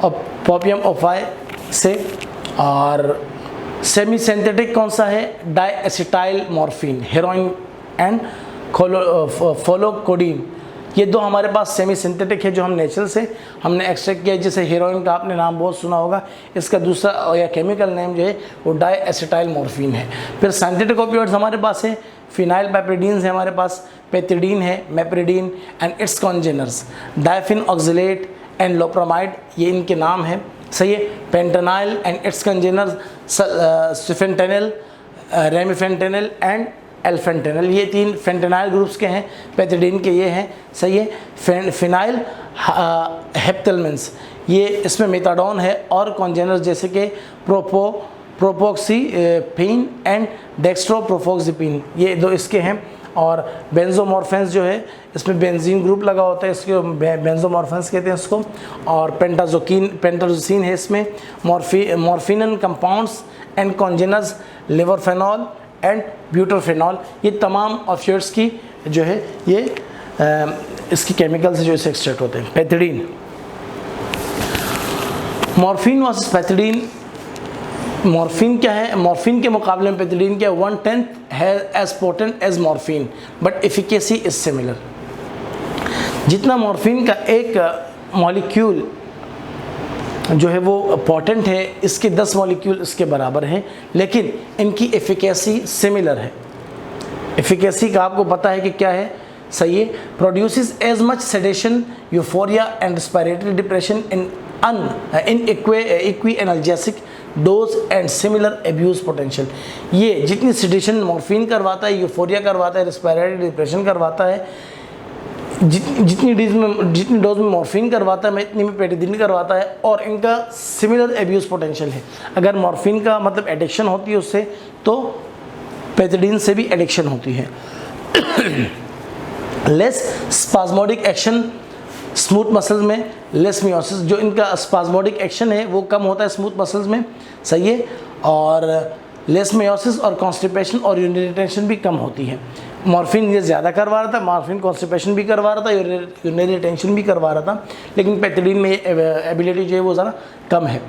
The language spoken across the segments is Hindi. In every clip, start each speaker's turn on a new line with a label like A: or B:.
A: पॉपियम ओफाई से। और सेमी सिंथेटिक कौन सा है? डाइएसिटाइल मॉर्फिन, हेरोइन एंड फोलोकोडीन, ये दो हमारे पास सेमी सिंथेटिक है जो हम नेचुरल से हमने एक्सट्रैक्ट किया। जैसे हीरोइन का आपने नाम बहुत सुना होगा, इसका दूसरा या केमिकल नेम जो है वो डाइएसिटाइल मॉर्फिन है। फिर सिंथेटिक ओपियोइड्स हमारे पास है, फिनाइल पैप्रिडीन्स है हमारे पास, पेथिडीन है, meperidine and its congeners, diphenoxylate and loperamide, ये इनके नाम है, सही है। Fentanyl and its congeners, sufentanil, remifentanil and alfentanil, ये 3 फेंटेनाइल ग्रुप्स के हैं, पेथिडीन के ये हैं, सही है। फिनाइल हेप्टलमेंस, ये इसमें मेथाडोन है, और कॉन्जेनर्स जैसे कि प्रोपोक्सीफीन एंड डेक्स्ट्रोप्रोफोक्सिपिन, ये 2 इसके हैं। और बेंजोमॉर्फेंस जो है इसमें बेंजीन ग्रुप लगा होता है, इसको बेंजोमॉर्फेंस कहते हैं इसको। और पेंटाजोसिन है इसमें, मॉर्फिनन कंपाउंड्स एंड कॉन्जेनर्स, लिवरफेनॉल एंड ब्यूटरफेनॉल, ये तमाम ऑपियोइड्स की जो है ये इसकी केमिकल से जो इसे एक्सट्रैक्ट होते हैं। Pethidine, morphine versus pethidine, morphine क्या है? मॉर्फिन के मुकाबले में पेथिडीन क्या है? 1/10 है as potent as morphine but efficacy is similar. जितना मॉर्फिन का एक मॉलिक्यूल जो है वो पोटेंट है, इसके 10 मॉलिक्यूल इसके बराबर हैं, लेकिन इनकी एफिकेसी सिमिलर है। एफिकेसी का आपको पता है कि क्या है? सही है, produces as much sedation, euphoria and respiratory depression in equi analgesic dose and similar abuse potential. ये जितनी सेडेशन मॉर्फिन करवाता है, यूफोरिया करवाता है, रेस्पिरेटरी डिप्रेशन करवाता है, जितनी डोज में मॉर्फिन करवाता है, इतनी में पेथिडीन करवाता है, और इनका सिमिलर एब्यूज पोटेंशियल है। अगर मॉर्फिन का मतलब एडिक्शन होती है उससे, तो पेथिडीन से भी एडिक्शन होती है। Less spasmodic action smooth muscles में, लेस मियोसिस, जो इनका स्पाज्मोडिक एक्शन है वो कम होता है स्मूथ मसल्स में, सही है। और लेस मियोसिस और कॉन्स्टिपेशन और यूरिनरी रिटेंशन भी कम होती है। मॉर्फिन ये ज़्यादा करवा रहा था, मॉर्फिन कॉन्स्टिपेशन भी करवा रहा था, यूरिनरी रिटेंशन भी करवा रहा था, लेकिन पेथिडीन में एबिलिटी जो है वो ज़रा कम है।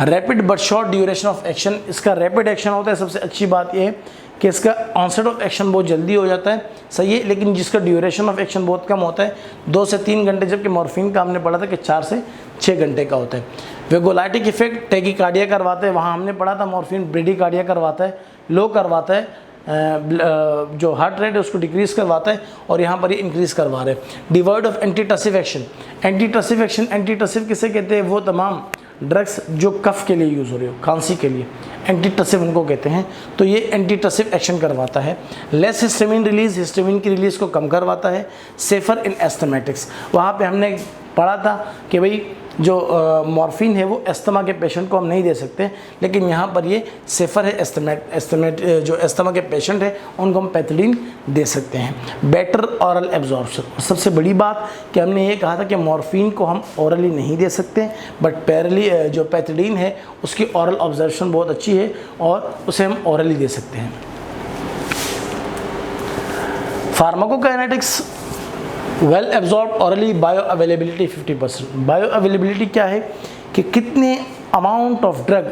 A: Rapid but short duration of action, इसका रैपिड एक्शन होता है। सबसे अच्छी बात यह है कि इसका ऑनसेट ऑफ एक्शन बहुत जल्दी हो जाता है, सही है, लेकिन जिसका ड्यूरेशन ऑफ एक्शन बहुत कम होता है, 2 से 3 घंटे, जबकि मॉर्फिन का हमने पढ़ा था कि 4 से 6 घंटे का होता है। वेगोलाइटिक इफेक्ट टैकीकार्डिया करवाते हैं, वहाँ हमने पढ़ा था मॉर्फिन ब्रेडिकार्डिया करवाता है, लो करवाता है, जो हार्ट रेट है उसको डिक्रीज करवाता है, और यहाँ पर ये इंक्रीज करवा रहे हैं। Devoid of antitussive action, antitussive action, antitussive किसे कहते हैं? वो तमाम ड्रग्स जो कफ के लिए यूज़ हो रही हो, खांसी के लिए, एंटीटसिव उनको कहते हैं, तो ये एंटीटसिव एक्शन करवाता है। लेस हिस्टामिन रिलीज, हिस्टामिन की रिलीज को कम करवाता है। सेफर इन एस्थमेटिक्स, वहाँ पे हमने पढ़ा था कि भाई जो मॉर्फिन है वो एस्थमा के पेशेंट को हम नहीं दे सकते, लेकिन यहाँ पर ये सेफर है, एस्थमेट जो एस्थमा के पेशेंट है उनको हम पेथिडीन दे सकते हैं। बेटर ऑरल एब्जॉर्प्शन, सबसे बड़ी बात कि हमने ये कहा था कि मॉर्फिन को हम ओरली नहीं दे सकते, बट पैरली जो पेथिडीन है उसकी ऑरल ऑब्जर्वेशन बहुत अच्छी है और उसे हम ओरली दे सकते हैं। Pharmacokinetics, well absorb hourly, bio availability 50%। Bio availability क्या है कि कितने अमाउंट ऑफ ड्रग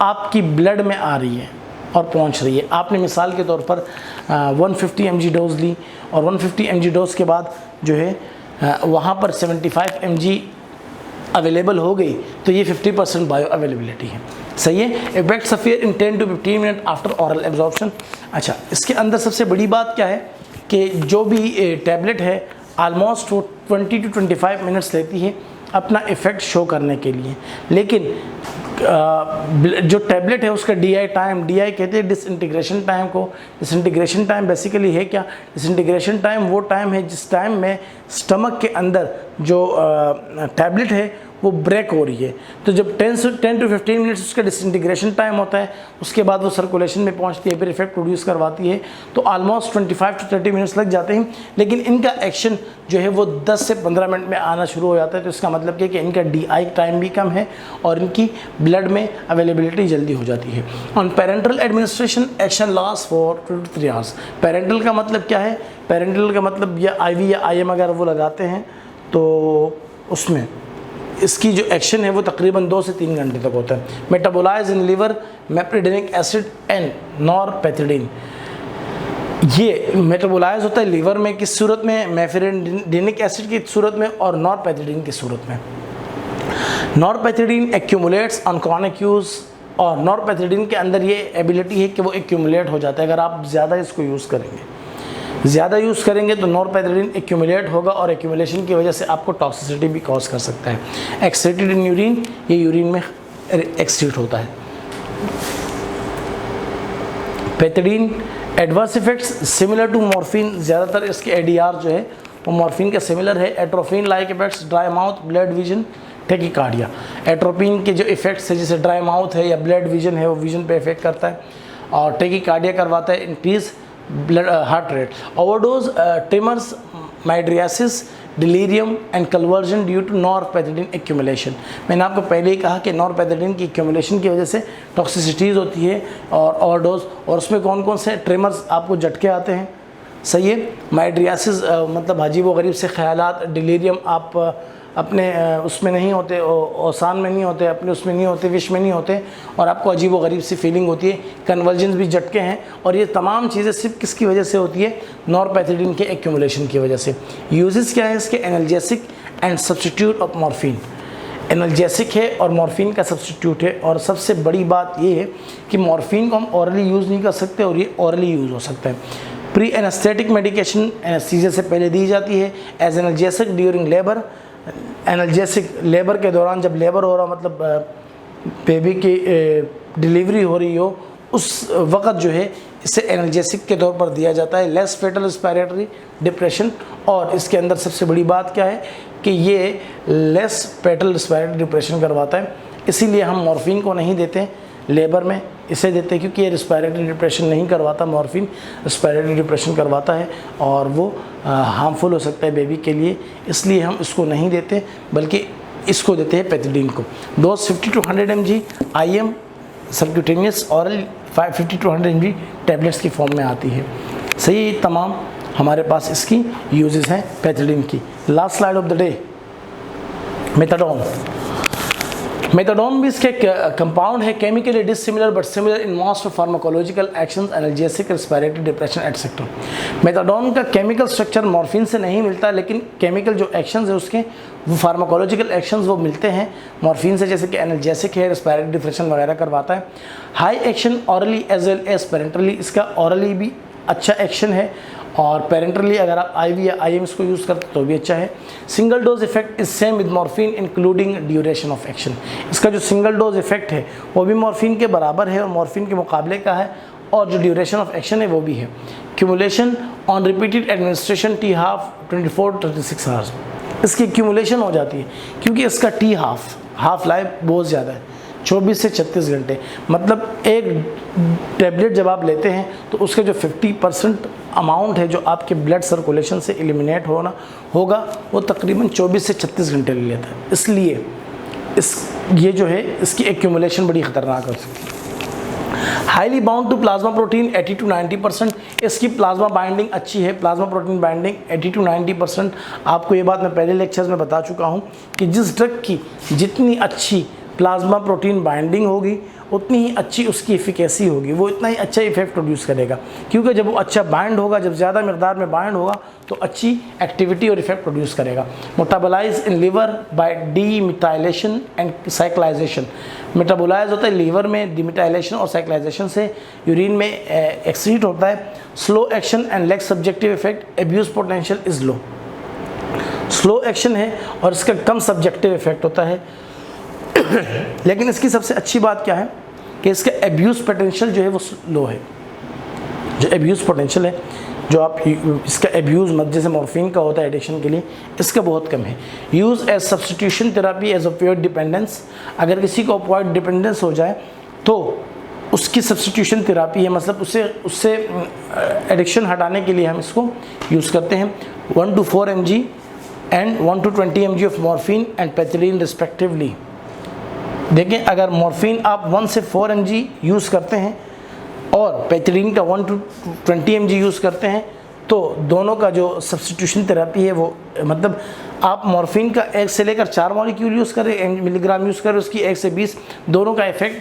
A: आपकी ब्लड में आ रही है और पहुंच रही है। आपने मिसाल के तौर पर 150 mg डोज ली, और 150 mg डोज के बाद जो है वहाँ पर 75 mg अवेलेबल हो गई, तो ये 50% बायो अवेलेबिलिटी है, सही है। Effect appear in 10 to 15 minute after oral absorption. अच्छा, इसके अंदर सबसे बड़ी बात क्या है कि जो भी टैबलेट है आलमोस्ट वो 20 to 25 मिनट्स लेती है अपना इफ़ेक्ट शो करने के लिए, लेकिन जो टैबलेट है उसका DI टाइम, DI कहते हैं डिसइंटीग्रेशन टाइम को। डिसइंटीग्रेशन टाइम बेसिकली है क्या? डिसइंटीग्रेशन टाइम वो टाइम है जिस टाइम में स्टमक के अंदर जो टैबलेट है वो ब्रेक हो रही है। तो जब 10 to 15 मिनट्स उसका डिसइंटीग्रेशन टाइम होता है, उसके बाद वो सर्कुलेशन में पहुंचती है, फिर इफेक्ट प्रोड्यूस करवाती है, तो ऑलमोस्ट 25 to 30 मिनट्स लग जाते हैं, लेकिन इनका एक्शन जो है वो 10 से 15 मिनट में आना शुरू हो जाता है। तो इसका मतलब क्या कि इनका DI टाइम भी कम है और इनकी ब्लड में अवेलेबिलिटी जल्दी हो जाती है। On parental administration, action last for 2 to 3 hours. Parental का मतलब क्या है? पेरेंटल का मतलब या IV या IM अगर वो लगाते हैं तो उसमें इसकी जो एक्शन है वो तकरीबन 2 से 3 घंटे तक होता है। Metabolise in liver meperidinic acid and norpethidine, ये मेटाबोलाइज होता है लिवर में किस सूरत में, मेप्रिडेनिक एसिड की सूरत में और नॉरपेथिडिन की सूरत में। नॉरपेथिडिन एक्यूमुलेट्स ऑन क्रॉनिक यूज़, और नॉरपेथिडिन के अंदर ये एबिलिटी है कि वो एक्यूमुलेट हो जाता है। अगर आप ज़्यादा इसको यूज़ करेंगे तो नॉरपेथिडिन एक्यूमुलेट होगा और एक्यूमुलेशन की वजह से आपको टॉक्सिसिटी भी कॉज कर सकता है। एक्सक्रीटेड इन यूरिन, ये यूरिन में एक्सक्रीट होता है। Pethidine adverse effects similar to morphine, ज़्यादातर इसके एडीआर जो है वो मॉर्फिन के सिमिलर है। Atropine like effects, dry mouth, blood vision, tachycardia. Atropine के जो इफेक्ट्स है जैसे ड्राई माउथ है या ब्लड विजन है वो विजन पे इफेक्ट करता है, और टेकिकार्डिया करवाता है, increase blood heart rate. Overdose, tremors, mydriasis, delirium and convulsion due to norpethidine accumulation. मैंने आपको पहले ही कहा कि नॉरपेथिडिन की एक्यूमुलेशन की वजह से टॉक्सिसिटीज़ होती है और ओवरडोज, और उसमें कौन कौन से ट्रिमर्स, आपको झटके आते हैं, सही है। माइड्रियासिस मतलब अजीब व गरीब से ख्यालात, डिलीरियम आप अपने उसमें नहीं होते, औसान में नहीं होते, अपने उसमें नहीं होते, विश में नहीं होते, और आपको अजीब व गरीब सी फीलिंग होती है। कन्वर्जेंस भी झटके हैं, और ये तमाम चीज़ें सिर्फ किसकी वजह से होती है, नॉरपेथिडिन के एक्यूमुलेशन की वजह से। यूजेस क्या है इसके, analgesic and substitute of morphine. Analgesic है और मॉर्फिन का सब्स्टिट्यूट है, और सबसे बड़ी बात ये है कि मॉर्फिन को हम ऑरली यूज़ नहीं कर सकते और ये ऑरली यूज़ हो सकता है। प्री एनेस्थेटिक मेडिकेशन एनेस्थीसिया से पहले दी जाती है। As analgesic during labour, analgesic labour के दौरान, जब लेबर हो रहा मतलब बेबी की डिलीवरी हो रही हो उस वक़्त जो है इसे एनाल्जेसिक के तौर पर दिया जाता है। लेस फेटल रिस्पायरेटरी डिप्रेशन, और इसके अंदर सबसे बड़ी बात क्या है कि ये लेस फेटल रिस्पायरेटरी डिप्रेशन करवाता है, इसीलिए हम मॉर्फिन को नहीं देते लेबर में, इसे देते हैं क्योंकि ये रिस्पायरेटरी डिप्रेशन नहीं करवाता। मॉर्फिन रिस्पायरेटरी डिप्रेशन करवाता है और वो हार्मफुल हो सकता है बेबी के लिए, इसलिए हम इसको नहीं देते, बल्कि इसको देते हैं पेथिडिन को। Dose 50 to 100 mg IM subcutaneous, oral 50 to 100 mg tablets की फॉर्म में आती है। सही, तमाम हमारे पास इसकी यूजेस हैं पेथिडिन की। Last slide of the day, methadone. Methadone भी इसके कंपाउंड है, chemically dissimilar but similar in most pharmacological actions, analgesic, respiratory depression etcetera. Methadone का केमिकल स्ट्रक्चर मॉर्फिन से नहीं मिलता, लेकिन केमिकल जो एक्शंस है उसके वो फार्माकोलॉजिकल एक्शंस वो मिलते हैं मॉर्फिन से, जैसे कि एनाल्जेसिक है, रिस्पायरेटरी डिप्रेशन वगैरह करवाता है। High action orally as well as parenterally, इसका ऑरली भी अच्छा एक्शन है, और पेरेंटरली अगर आप IV या IM इसको यूज़ करते तो भी अच्छा है। Single dose effect is same with morphine including duration of action. इसका जो सिंगल डोज इफेक्ट है वो भी मॉर्फिन के बराबर है और मॉर्फिन के मुकाबले का है, और जो ड्यूरेशन ऑफ एक्शन है वो भी है। Cumulation on repeated administration T-half 24 to 36 hours, इसकी क्यूमुलेशन हो जाती है क्योंकि इसका हाफ लाइफ बहुत ज़्यादा है, 24 से 36 घंटे। मतलब एक टैबलेट जब आप लेते हैं तो उसका जो 50% अमाउंट है जो आपके ब्लड सर्कुलेशन से एलिमिनेट होगा वो तकरीबन 24 से 36 घंटे ले लेता है, इसलिए ये जो है इसकी एक्यूमुलेशन बड़ी ख़तरनाक हो सकती है। Highly bound to plasma protein 80 to 90%, इसकी प्लाज्मा बाइंडिंग अच्छी है, प्लाज्मा प्रोटीन बाइंडिंग 80 to 90%। आपको ये बात मैं पहले लेक्चर्स में बता चुका हूँ कि जिस ड्रग की जितनी अच्छी प्लाज्मा प्रोटीन बाइंडिंग होगी उतनी ही अच्छी उसकी एफिकेसी होगी, वो इतना ही अच्छा इफेक्ट प्रोड्यूस करेगा, क्योंकि जब वो अच्छा बाइंड होगा, जब ज़्यादा मकदार में बाइंड होगा तो अच्छी एक्टिविटी और इफेक्ट प्रोड्यूस करेगा। Metabolise in liver by demethylation and cyclisation, metabolise होता है लीवर में डीमिथाइलेशन और साइक्लाइजेशन से, यूरिन में एक्सक्रीट होता है। Slow action and less subjective effect, abuse potential is low, slow action है और इसका कम सब्जेक्टिव इफेक्ट होता है। लेकिन इसकी सबसे अच्छी बात क्या है कि इसका एब्यूज़ पोटेंशियल जो है वो लो है। जो एब्यूज़ पोटेंशियल है, जो आप इसका एब्यूज़ मत जैसे मॉर्फिन का होता है एडिक्शन के लिए, इसका बहुत कम है। Use as substitution therapy as opioid dependence, अगर किसी को ऑपियोइड डिपेंडेंस हो जाए तो उसकी सब्स्टिट्यूशन थेरेपी है, मतलब उससे एडिक्शन हटाने के लिए हम इसको यूज़ करते हैं। 1 to 4 mg and 1 to 20 mg of morphine and pethidine respectively. देखें, अगर मॉर्फिन आप 1 से 4 mg यूज़ करते हैं और पेथिडिन का 1 to 20 mg यूज़ करते हैं तो दोनों का जो सब्स्टिट्यूशन थेरेपी है वो मतलब आप मॉर्फिन का 1 से लेकर 4 मॉलिक्यूल यूज़ करें, मिलीग्राम यूज़ करें, उसकी 1 से 20, दोनों का इफेक्ट